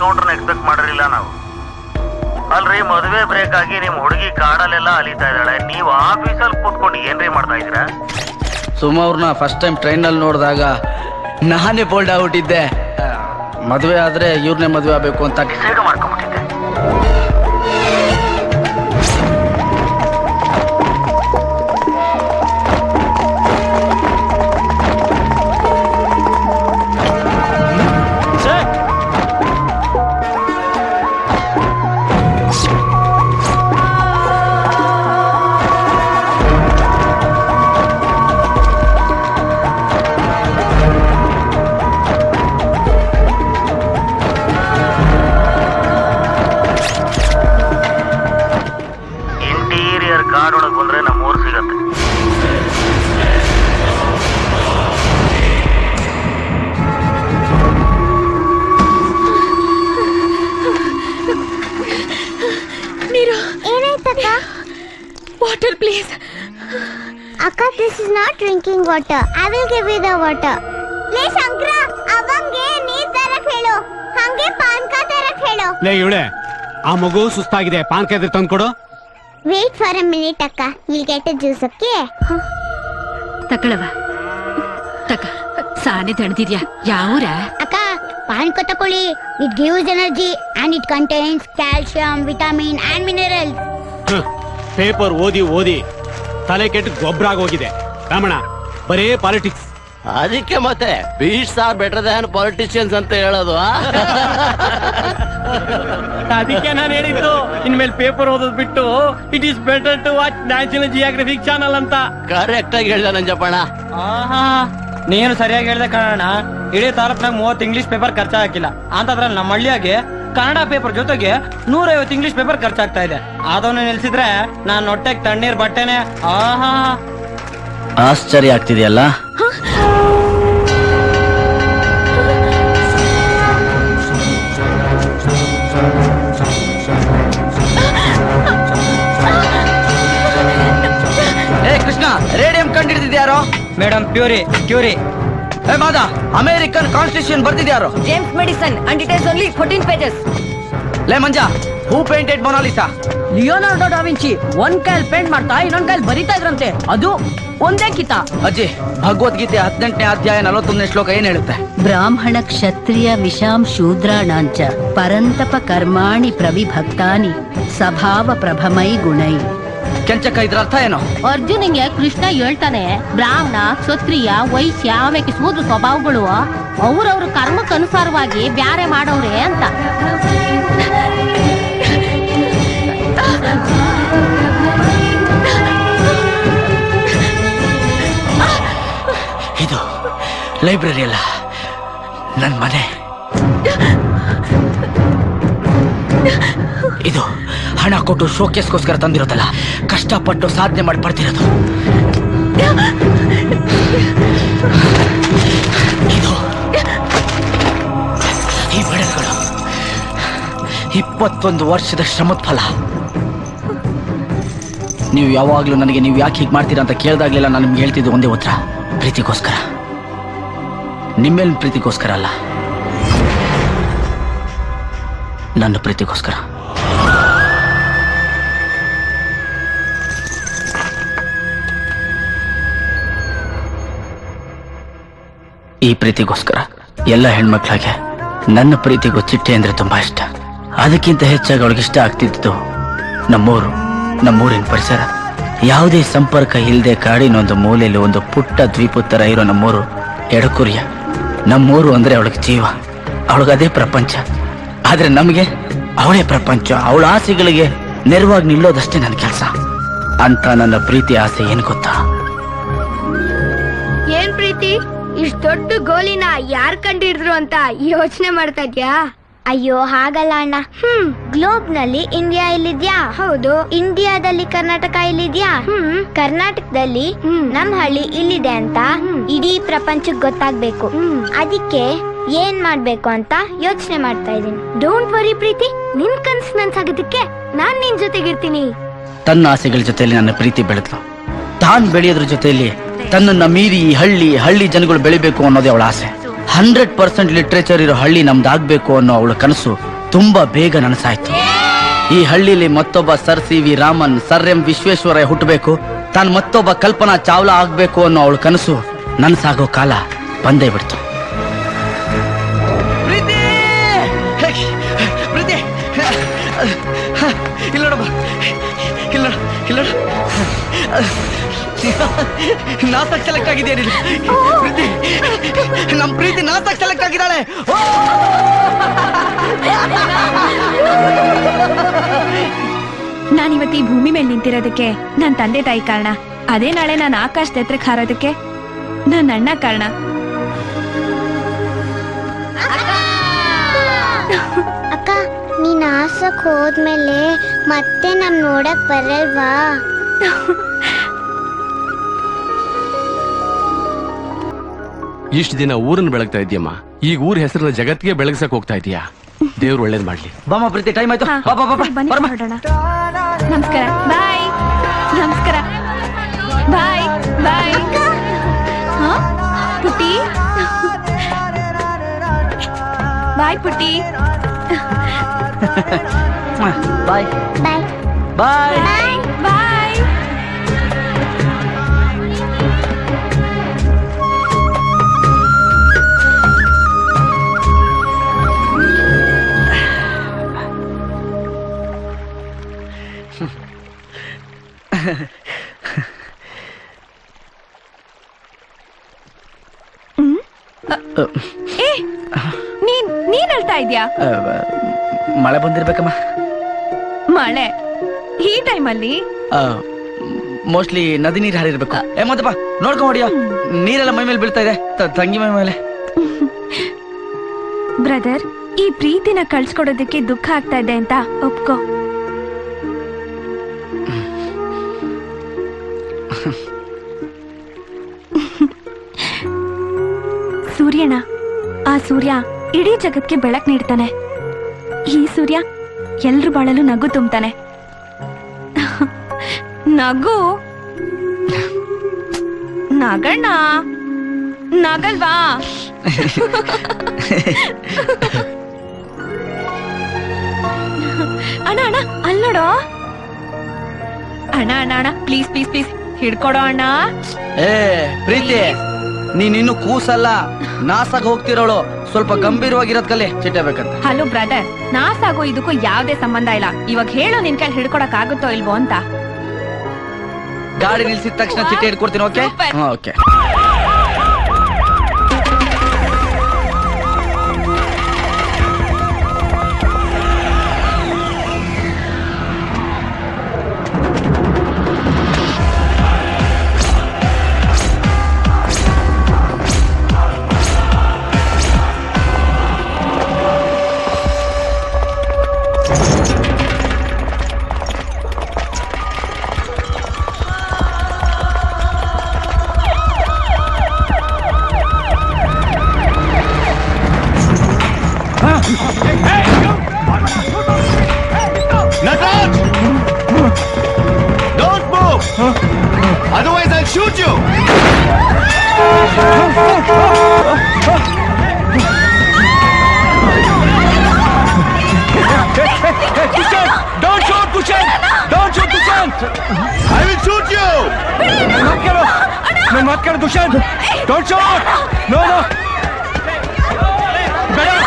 ಕೌಂಟರ್ನ expect ಮಾಡಿರಲಿಲ್ಲ ನಾವು. ಅಲ್ರಿ, ಮದುವೆ ಬ್ರೇಕ್ ಆಗಿ ನಿಮ್ ಹುಡುಗಿ ಕಾಡಲ್ಲೆಲ್ಲ ಅಲಿತಾ ಇದ್ದಾಳೆ, ನೀವು ಆಫೀಸಲ್ಲಿ ಕೂತ್ಕೊಂಡು ಏನ್ರಿ ಮಾಡ್ತಾ ಇದ್ದೀರಾ? ಸುಮ್ಮ ಅವ್ರನ್ನ ಫಸ್ಟ್ ಟೈಮ್ ಟ್ರೈನಲ್ಲಿ ನೋಡಿದಾಗ ನಾನೇ ಬೋಲ್ಡ್ ಆಗ್ಬಿಟ್ಟಿದ್ದೆ. ಮದುವೆ ಆದ್ರೆ ಇವ್ರನ್ನೇ ಮದುವೆ ಆಗಬೇಕು ಅಂತ ಡಿಸೈಡ್ ಮಾಡ್ಕೊಂಡ್ಬಿಟ್ಟಿದ್ದೆ. ಕಾಡೊಳಗೆ ಬಂದ್ರೆ ನಮ್ಮೂರು ಸಿಗತ್ತೆ. ನೀರು ಏನಾಯ್ತಕ್ಕ? Water please. ಅಕ್ಕ, this is not drinking water. I will give you the water. ಲೇ ಶಂಕರ, ಅವಂಗೆ ನೀರ್ ತರಕ್ ಹೇಳು, ಹಂಗೆ ಪಾನ್ಕ ತರಕ್ ಹೇಳು. ಲೇ ಇವಳೆ, ಆ ಮಗು ಸುಸ್ತಾಗಿದೆ, ಪಾನ್ಕ ಇದ್ರೆ ತಂದ್ಕೊಡು. Wait for a minute, Akka. We'll get a juice, okay? ತಕ್ಕಳವ ತಕ ಸಾನೆ ತಣದಿದ್ಯಾ? ಯಾವೂರ? ಅಕ್ಕ, ಪಾನ್ಕ ತಕೊಳ್ಳಿ. It gives energy and it contains calcium, vitamin and minerals. Paper ಓದಿ ಓದಿ ತಲೆ ಕೆಟ್ಟು ಗೊಬ್ಬರ ಆಗೋಗಿದೆ. ರಮಣ, ಬರೇ ಪಾಲಿಟಿಕ್ಸ್. ಅದಕ್ಕೆ ಮತ್ತೆ beasts are better than politicians ಅಂತ ಹೇಳೋದು. ಅದಕ್ಕೆ ನಾನು ಹೇಳಿದ್ದು, ಇನ್ಮೇಲೆ ಪೇಪರ್ ಓದೋದ್ ಬಿಟ್ಟು it is better to watch national geographic channel ಅಂತ. ಕರೆಕ್ಟ್ ಆಗಿ ಹೇಳ್ದ ನಂಜಪ್ಪಣ್ಣ. ನೀನು ಸರಿಯಾಗಿ ಹೇಳ್ದೆ ಕಣ. ಇಡೀ ತಾಲೂಕ್ನಾಗ 30 ಇಂಗ್ಲಿಷ್ ಪೇಪರ್ ಖರ್ಚಾಗಿಲ್ಲ ಅಂತದ್ರಲ್ಲಿ ನಮ್ಮ ಹಳ್ಳಿಯಾಗೆ ಕನ್ನಡ ಪೇಪರ್ ಜೊತೆಗೆ 150 ಇಂಗ್ಲಿಷ್ ಪೇಪರ್ ಖರ್ಚಾಗ್ತಾ ಇದೆ. ಅದನ್ನು ನಿಲ್ಸಿದ್ರೆ ನಾನ್ ಹೊಟ್ಟೆಗೆ ತಣ್ಣೀರ್ ಬಟ್ಟೆನೆ. ಆಶ್ಚರ್ಯ ಆಗ್ತಿದೆಯಲ್ಲ. ಕೃಷ್ಣ, ರೇಡಿಯಂ ಕಂಡಿಡಿದ್ಯಾರೋ? Madam Puri Curie. Mada, American constitution ಬರ್ದಿದ್ಯಾರೋ? James Madison and it is only 14 pages. ಲೇ Manja, who painted Mona Lisa? Leonardo da Vinci ಒಂದ್ ಕೈಯಲ್ಲಿ ಪೇಂಟ್ ಮಾಡ್ತಾ ಇನ್ನೊಂದ್ ಕೈಯಲ್ಲಿ ಬರಿತಾ ಇದ್ರಂತೆ. ಅದು ಒಂದೇ ಕಿತ. ಅಜ್ಜಿ, ಭಗವದ್ಗೀತೆ 18ನೇ ಅಧ್ಯಾಯ 41ನೇ ಶ್ಲೋಕ ಏನ್ ಹೇಳುತ್ತೆ? ಬ್ರಾಹ್ಮಣ ಕ್ಷತ್ರಿಯ ವಿಷಾಂ ಶೂದ್ರಾಣಾಂಚ ಪರಂತಪ ಕರ್ಮಾಣಿ ಪ್ರವಿಭಕ್ತಾನಿ ಸ್ವಭಾವ ಪ್ರಭಮೈ ಗುಣೈ. ಕೆಂಚಕ್ಕ, ಇದ್ರ ಅರ್ಥ ಏನು? ಅರ್ಜುನಿಗೆ ಕೃಷ್ಣ ಹೇಳ್ತಾನೆ, ಬ್ರಾಹ್ಮಣ ಕ್ಷತ್ರಿಯ ವೈಶ್ಯ ಆಮೇಲೆ ಶೂದ್ರ ಸ್ವಭಾವಗಳು ಅವ್ರವ್ರ ಕರ್ಮಕ್ಕನುಸಾರವಾಗಿ ಬ್ಯಾರೆ ಮಾಡವ್ರೆ ಅಂತ. ಇದು ಲೈಬ್ರರಿ ಅಲ್ಲ, ನನ್ ಮನೆ. ಇದು ಹಣ ಕೊಟ್ಟು ಶೋಕೇಸ್ಗೋಸ್ಕರ ತಂದಿರೋದಲ್ಲ, ಕಷ್ಟಪಟ್ಟು ಸಾಧನೆ ಮಾಡಿ ಪಡ್ತಿರೋದು. ಇದು ಈ ಬೆಳೆಗಳು 21 ವರ್ಷದ ಶ್ರಮದ ಫಲ. ನೀವು ಯಾವಾಗ್ಲೂ ನನಗೆ ನೀವು ಯಾಕೆ ಹೀಗೆ ಮಾಡ್ತೀರಾ ಅಂತ ಕೇಳ್ದಾಗ್ಲೆಲ್ಲ ನಾನು ನಿಮ್ಗೆ ಹೇಳ್ತಿದ್ದು ಒಂದೇ ಉತ್ತರ, ಪ್ರೀತಿಗೋಸ್ಕರ. ನಿಮ್ಮೇಲಿನ ಪ್ರೀತಿಗೋಸ್ಕರ ಅಲ್ಲ, ನನ್ನ ಪ್ರೀತಿಗೋಸ್ಕರ. ಈ ಪ್ರೀತಿಗೋಸ್ಕರ ಎಲ್ಲ ಹೆಣ್ಮಕ್ಳಿಗೆ ನನ್ನ ಪ್ರೀತಿಗೂ ಚಿಟ್ಟೆ ಅಂದ್ರೆ ತುಂಬಾ ಇಷ್ಟ. ಅದಕ್ಕಿಂತ ಹೆಚ್ಚಾಗಿ ಅವಳಿಗೆ ಇಷ್ಟ ಆಗ್ತಿದ್ದು ನಮ್ಮೂರಿನ ಪರಿಸರ. ಯಾವುದೇ ಸಂಪರ್ಕ ಇಲ್ಲದೆ ಕಾಡಿನೊಂದು ಮೂಲೆಯಲ್ಲಿ ಒಂದು ಪುಟ್ಟ ದ್ವೀಪ ತರ ಇರೋ ನಮ್ಮೂರು ಎಡಕುರಿಯ. ನಮ್ಮೂರು ಅಂದ್ರೆ ಅವಳಿಗೆ ಜೀವ, ಅವಳಿಗದೇ ಪ್ರಪಂಚ. ಆದ್ರೆ ನಮಗೆ ಅವಳೇ ಪ್ರಪಂಚ. ಅವಳ ಆಸೆಗಳಿಗೆ ನೆರವಾಗಿ ನಿಲ್ಲೋದಷ್ಟೇ ನನ್ನ ಕೆಲಸ ಅಂತ. ನನ್ನ ಪ್ರೀತಿ ಆಸೆ ಏನ್ ಗೊತ್ತಾ? ಏನ್ ಪ್ರೀತಿ? ಇಷ್ಟ ದೊಡ್ಡ ಗೋಲಿನ ಯಾರ್ ಕಂಡಿಡಿದ್ರು ಅಂತ ಯೋಚನೆ ಮಾಡ್ತಾ ಇದ್ಯಾ? ಅಯ್ಯೋ ಹಾಗಲ್ಲ ಅಣ್ಣ. ಗ್ಲೋಬ್ ನಲ್ಲಿ ಇಂಡಿಯಾ ಇಲ್ಲಿದ್ಯಾ? ಹೌದು. ಇಂಡಿಯಾದಲ್ಲಿ ಕರ್ನಾಟಕ ಇಲ್ಲಿದ್ಯಾ? ಕರ್ನಾಟಕದಲ್ಲಿ ನಮ್ ಹಳ್ಳಿ ಇಲ್ಲಿದೆ ಅಂತ ಇಡೀ ಪ್ರಪಂಚಕ್ಕೆ ಗೊತ್ತಾಗ್ಬೇಕು. ಅದಕ್ಕೆ ಏನ್ ಮಾಡ್ಬೇಕು ಅಂತ ಯೋಚನೆ ಮಾಡ್ತಾ ಇದ್ದೀನಿ. ಡೋಂಟ್ ವರಿ ಪ್ರೀತಿ, ನಿನ್ ಕನ್ಸ್ ನನ್ಸಾಗೋದಕ್ಕೆ ನಾನ್ ನಿನ್ ಜೊತೆಗಿರ್ತೀನಿ. ತನ್ನ ಆಸೆಗಳ ಜೊತೆಯಲ್ಲಿ ನನ್ನ ಪ್ರೀತಿ ಬೆಳೆದ್ಲು. ತಾನ್ ಬೆಳೆಯೋದ್ರ ಜೊತೆಯಲ್ಲಿ ತನ್ನನ್ನ ಮೀರಿ ಹಳ್ಳಿ ಜನಗಳು ಬೆಳಿಬೇಕು ಅನ್ನೋದೇ ಅವಳ ಆಸೆ. 100% ಲಿಟ್ರೇಚರ್ ಇರೋ ಹಳ್ಳಿ ನಮ್ದಾಗ್ಬೇಕು ಅನ್ನೋ ಅವಳ ಕನಸು ತುಂಬಾ ಬೇಗ ನನಸಾಯ್ತು. ಈ ಹಳ್ಳಿಲಿ ಮತ್ತೊಬ್ಬ sir CV. Raman, sir M Visvesvaraya ಹುಟ್ಟಬೇಕು, ತಾನು ಮತ್ತೊಬ್ಬ ಕಲ್ಪನಾ ಚಾವ್ಲಾ ಆಗ್ಬೇಕು ಅನ್ನೋ ಅವಳ ಕನಸು ನನಸಾಗೋ ಕಾಲ ಬಂದೇ ಬಿಡ್ತು. ನಾಲ್ಕು ಸೆಲೆಕ್ಟ್ ಆಗಿದೆಯಾ ಪ್ರೀತಿ? ನಮ್ ಪ್ರೀತಿ 4 ಸೆಲೆಕ್ಟ್ ಆಗಿದ್ದಾಳೆ. ನಾನಿವತ್ತು ಈ ಭೂಮಿ ಮೇಲೆ ನಿಂತಿರೋದಕ್ಕೆ ನನ್ ತಂದೆ ತಾಯಿ ಕಾರಣ. ಅದೇ ನಾಳೆ ನಾನು ಆಕಾಶದ ಎತ್ತರಕ್ಕೆ ಹಾರೋದಕ್ಕೆ ನನ್ನ ಅಣ್ಣ ಕಾರಣ. ಅಕ್ಕ, ನೀನ್ ಆಸಕ್ ಹೋದ್ಮೇಲೆ ಮತ್ತೆ ನಮ್ ನೋಡಕ್ ಬರಲ್ವಾ? ಇಷ್ಟು ದಿನ ಊರನ್ನ ಬೆಳಗ್ತಾ ಇದೆಯಮ್ಮ, ಈಗ ಊರ ಹೆಸರನ್ನ ಜಗತ್ತಿಗೆ ಬೆಳಗ್ಸಕ್ ಹೋಗ್ತಾ ಇದೀಯಾ. ದೇವ್ರು ಒಳ್ಳೇದ್ ಮಾಡ್ಲಿ. ಬಾಮ ಪ್ರೀತಿ, ಟೈಮ್ ಆಯ್ತು. ಹಾ, ಬನ್ನಿ ಹೊರಡೋಣ. ನಮಸ್ಕಾರ, ಬಾಯ್. ನಮಸ್ಕಾರ, ಬಾಯ್ ಬಾಯ್. ಹಾ ಪುಟ್ಟಿ, ಬಾಯ್ ಪುಟ್ಟಿ. ಬಾಯ್ ಬಾಯ್ ಬಾಯ್. ಬಾಯ್. ಏ, ನೀನ್ ಹೇಳ್ತಾ ಇದ್ಯಾ? ಮಳೆ ಬಂದಿರ್ಬೇಕಮ್ಮ. ಮಳೆ ಈ ಟೈಮಲ್ಲಿ? ಮೋಸ್ಟ್ಲಿ ನದಿ ನೀರು ಹರಿರ್ಬೇಕು. ಮತ್ತಪ್ಪ ನೋಡ್ಕೊಂಡ್ ಹೊಡಿಯೋ, ನೀರೆಲ್ಲ ಮೈ ಮೇಲೆ ಬೀಳ್ತಾ ಇದೆ, ತಂಗಿ ಮೈ ಮೇಲೆ. ಬ್ರದರ್, ಈ ಪ್ರೀತಿನ ಕಳ್ಸ್ಕೊಡೋದಕ್ಕೆ ದುಃಖ ಆಗ್ತಾ ಇದೆ ಅಂತ ಒಪ್ಕೋ. ಸೂರ್ಯನ, ಆ ಸೂರ್ಯ ಇಡೀ ಜಗತ್ಗೆ ಬೆಳಕು ನೀಡ್ತಾನೆ. ಈ ಸೂರ್ಯ ಎಲ್ರು ಬಾಳಲು ನಗು ತುಂಬ್ತಾನೆ. ನಗು ನಗಣ್ಣ, ನಗಲ್ವಾ? ಅಣ್ಣ ಅಣ್ಣ, ಅಲ್ಲಿ ನೋಡೋ ಅಣ್ಣ. ಅಣ್ಣ ಅಣ್ಣ, ಪ್ಲೀಸ್ ಪ್ಲೀಸ್ ಪ್ಲೀಸ್ ಹಿಡ್ಕೊಡೋ ಅಣ್ಣ. ಏ ಪ್ರೀತಿ, ನೀನಿನ್ನು ಕೂಸಲ್ಲ, ನಾಸಾಗ ಹೋಗ್ತಿರೋಳು. ಸ್ವಲ್ಪ ಗಂಭೀರವಾಗಿರೋದ್ ಕಲಿ, ಚಿಟ್ಟಬೇಕಂತ. ಹಲೋ ಬ್ರದರ್, ನಾಸಾಗೋ ಇದಕ್ಕೂ ಯಾವ್ದೇ ಸಂಬಂಧ ಇಲ್ಲ. ಇವಾಗ ಹೇಳು, ನಿನ್ ಕೈಲಿ ಹಿಡ್ಕೊಡಕ್ ಆಗುತ್ತೋ ಇಲ್ವೋ ಅಂತ. ಗಾಡಿ ನಿಲ್ಸಿದ ತಕ್ಷಣ ಚಿಟ್ಟೆ ಹಿಡ್ಕೊಡ್ತೀನಿ. Okay Super. Okay. Don't move! Otherwise I'll shoot you! Kushan! Don't shoot, Kushan! Don't shoot, Kushan! I will shoot you! मत करो Dushyant! Don't shoot! No, no! बेटा!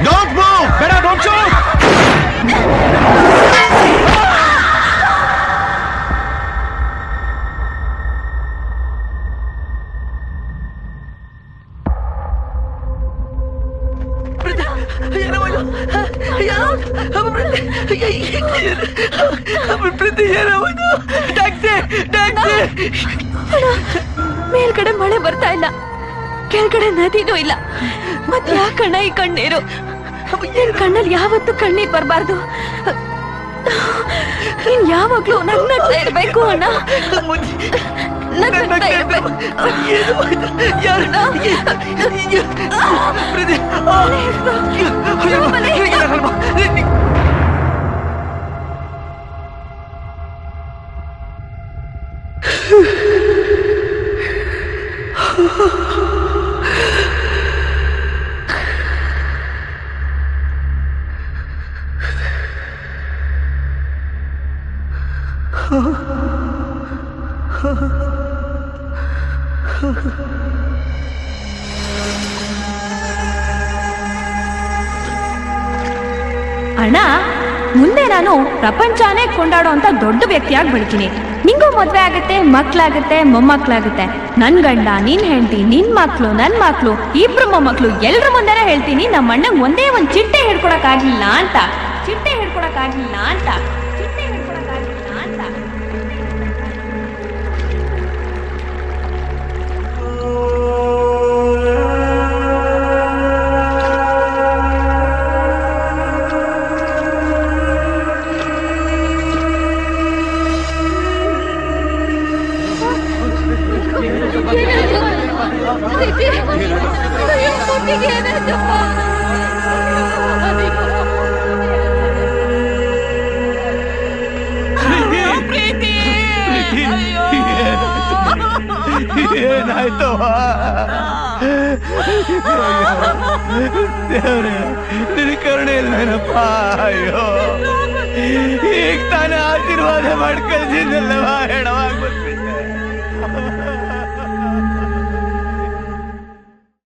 Don't move! बेटा, don't shoot! ಮೇಲ್ಗಡೆ ಮಳೆ ಬರ್ತಾ ಇಲ್ಲ, ಕೆಳಗಡೆ ನದಿನೂ ಇಲ್ಲ. ಮತ್ತೆ ಯಾಕಣ್ಣ ಈ ಕಣ್ಣೀರು? ನಿನ್ ಕಣ್ಣಲ್ಲಿ ಯಾವತ್ತೂ ಕಣ್ಣೀರ್ ಬರಬಾರ್ದು. ನೀನ್ ಯಾವಾಗ್ಲೂ ನಗ್ನಗ್ತಾ ಇರ್ಬೇಕು ಅಣ್ಣ. ನಗ್ನಗ್ತಾ ಇರ್ಬೇಕು. ಅಣ್ಣ, ಮುಂದೆ ನಾನು ಪ್ರಪಂಚನೇ ಕೊಂಡಾಡೋ ಅಂತ ದೊಡ್ಡ ವ್ಯಕ್ತಿಯಾಗಿ ಬೆಳಿತೀನಿ. ನಿಂಗೂ ಮದ್ವೆ ಆಗುತ್ತೆ, ಮಕ್ಳಾಗುತ್ತೆ, ಮೊಮ್ಮಕ್ಳಾಗುತ್ತೆ. ನನ್ ಗಂಡ, ನಿನ್ ಹೆಂಡತಿ, ನಿನ್ ಮಕ್ಳು, ನನ್ ಮಕ್ಳು, ಇಬ್ರು ಮೊಮ್ಮಕ್ಳು ಎಲ್ರ ಮುಂದೆನೇ ಹೇಳ್ತೀನಿ ನಮ್ಮ ಅಣ್ಣಂಗ್ ಒಂದೇ ಒಂದ್ ಚಿಟ್ಟೆ ಹಿಡ್ಕೊಡಕ್ ಆಗಿಲ್ಲ ಅಂತ. ಚಿಟ್ಟೆ ಹಿಡ್ಕೊಡಕ್ ಆಗಿಲ್ಲ ಅಂತ. ಚಿಟ್ಟೆ ಹಿಡ್ಕೊಡಕ್ ಆಗಿಲ್ಲ ಅಂತ. ಏನಾಯ್ತು ದೇವ್ರೆ, ನಿನ್ನ ಕರುಣೆ ಇಲ್ವೇನಪ್ಪ? ಅಯ್ಯೋ, ಈಗ ತಾನೇ ಆಶೀರ್ವಾದ ಮಾಡ್ಕೊಳ್ಸಿದ್ದಲ್ಲವ, ಹೆಣವಾಗ್ಬಿಟ್ಬಿಟ್ಟೆ.